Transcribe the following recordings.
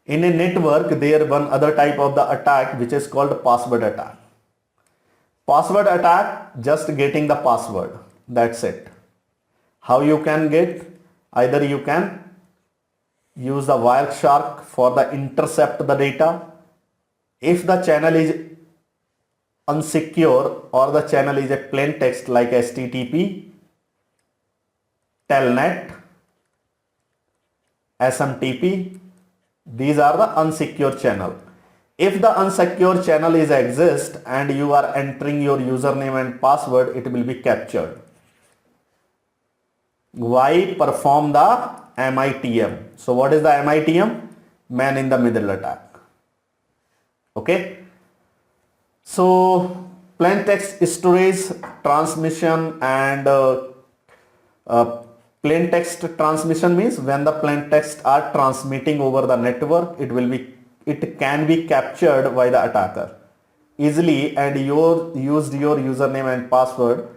In a network, there one other type of the attack which is called password attack. Password attack, just getting the password. That's it. How you can get? Either you can use the Wireshark for the intercept the data. If the channel is unsecure or the channel is a plain text like HTTP, Telnet, SMTP, these are the unsecure channel. If the unsecure channel is exist and you are entering your username and password, it will be captured. Why perform the MITM? So what is the MITM? Man in the middle attack. Okay. So plain text storage transmission and plain text transmission means when the plain text are transmitting over the network, it can be captured by the attacker easily, and you used your username and password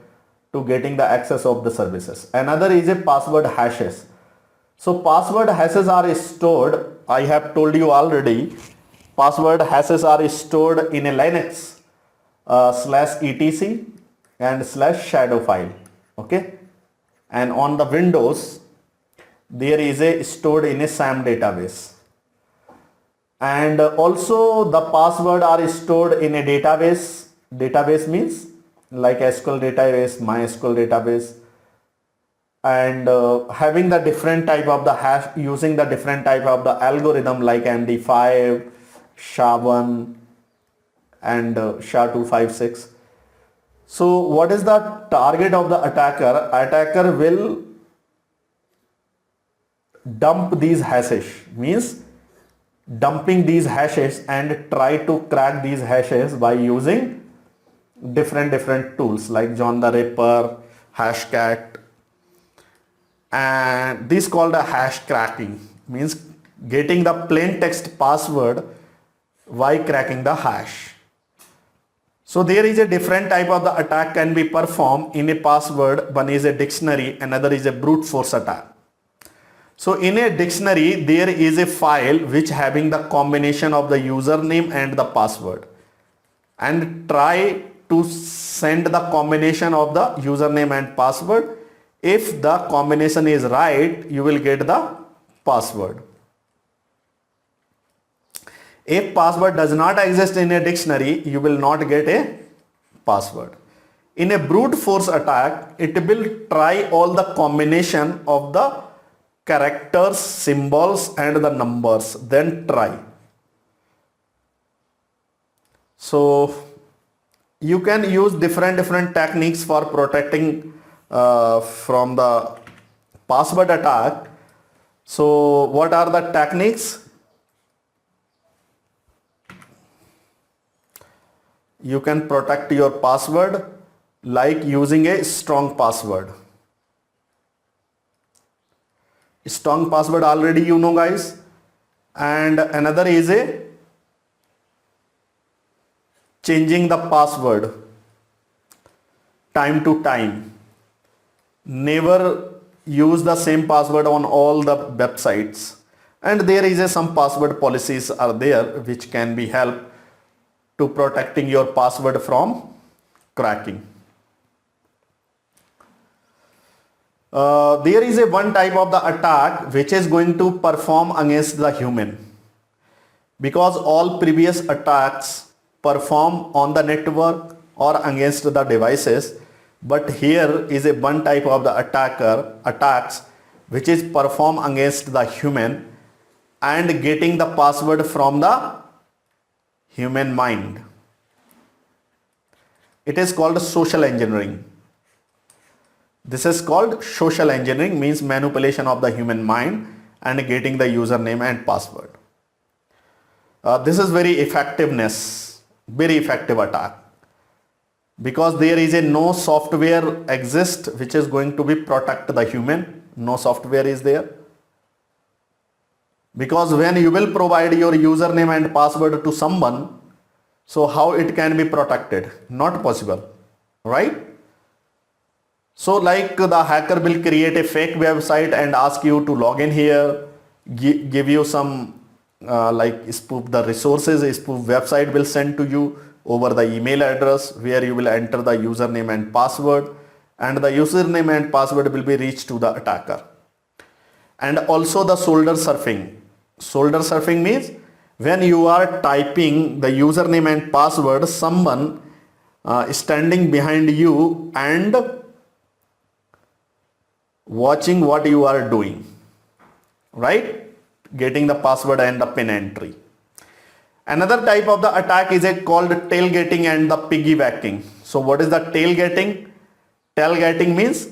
to getting the access of the services. Another is a password hashes. So password hashes are stored, I have told you already, password hashes are stored in a Linux /etc and /shadow file. Okay. And on the Windows, there is a stored in a SAM database. And also the password are stored in a database. Database means like SQL database, MySQL database, and having the different type of the hash, using the different type of the algorithm like MD5, SHA-1 and SHA-256. So what is the target of the attacker? Attacker will dump these hashes, means dumping these hashes and try to crack these hashes by using different tools like John the Ripper, Hashcat, and this called a hash cracking, means getting the plain text password by cracking the hash. So there is a different type of the attack can be performed in a password. One is a dictionary, another is a brute force attack. So in a dictionary, there is a file which having the combination of the username and the password, and try to send the combination of the username and password. If the combination is right, you will get the password. If password does not exist in a dictionary, you will not get a password. In a brute force attack, it will try all the combination of the characters, symbols and the numbers, then try. So you can use different techniques for protecting from the password attack. So what are the techniques? You can protect your password like using a strong password. Strong password already you know, guys. And another is a changing the password time to time. Never use the same password on all the websites. And there is some password policies are there which can be help to protecting your password from cracking. There is a one type of the attack which is going to perform against the human, because all previous attacks perform on the network or against the devices, but here is a one type of the attacks which is perform against the human and getting the password from the human mind. It is called social engineering. This is called social engineering, means manipulation of the human mind and getting the username and password. This is very effective attack, because there is a no software exists which is going to be protect the human. No software is there, because when you will provide your username and password to someone, so how it can be protected? Not possible, right? So like the hacker will create a fake website and ask you to log in here, give you some like spoof the resources, spoof website will send to you over the email address where you will enter the username and password, and the username and password will be reached to the attacker. And also the shoulder surfing. Shoulder surfing means when you are typing the username and password, someone standing behind you and watching what you are doing, right? Getting the password and the pin entry. Another type of the attack is called tailgating and the piggybacking. So what is the tailgating? Tailgating means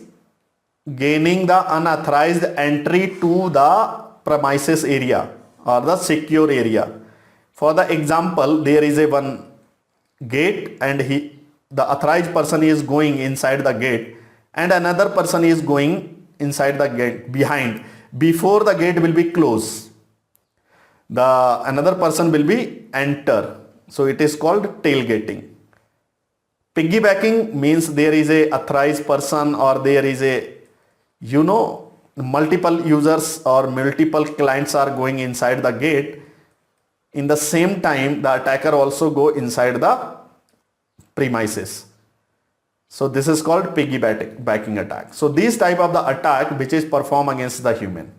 gaining the unauthorized entry to the premises area or the secure area. For the example, there is a one gate and the authorized person is going inside the gate and another person is going inside the gate behind. Before the gate will be closed, the another person will be enter. So it is called tailgating. Piggybacking means there is a authorized person or there is a multiple users or multiple clients are going inside the gate. In the same time, the attacker also go inside the premises. So this is called piggybacking attack. So these type of the attack which is performed against the human.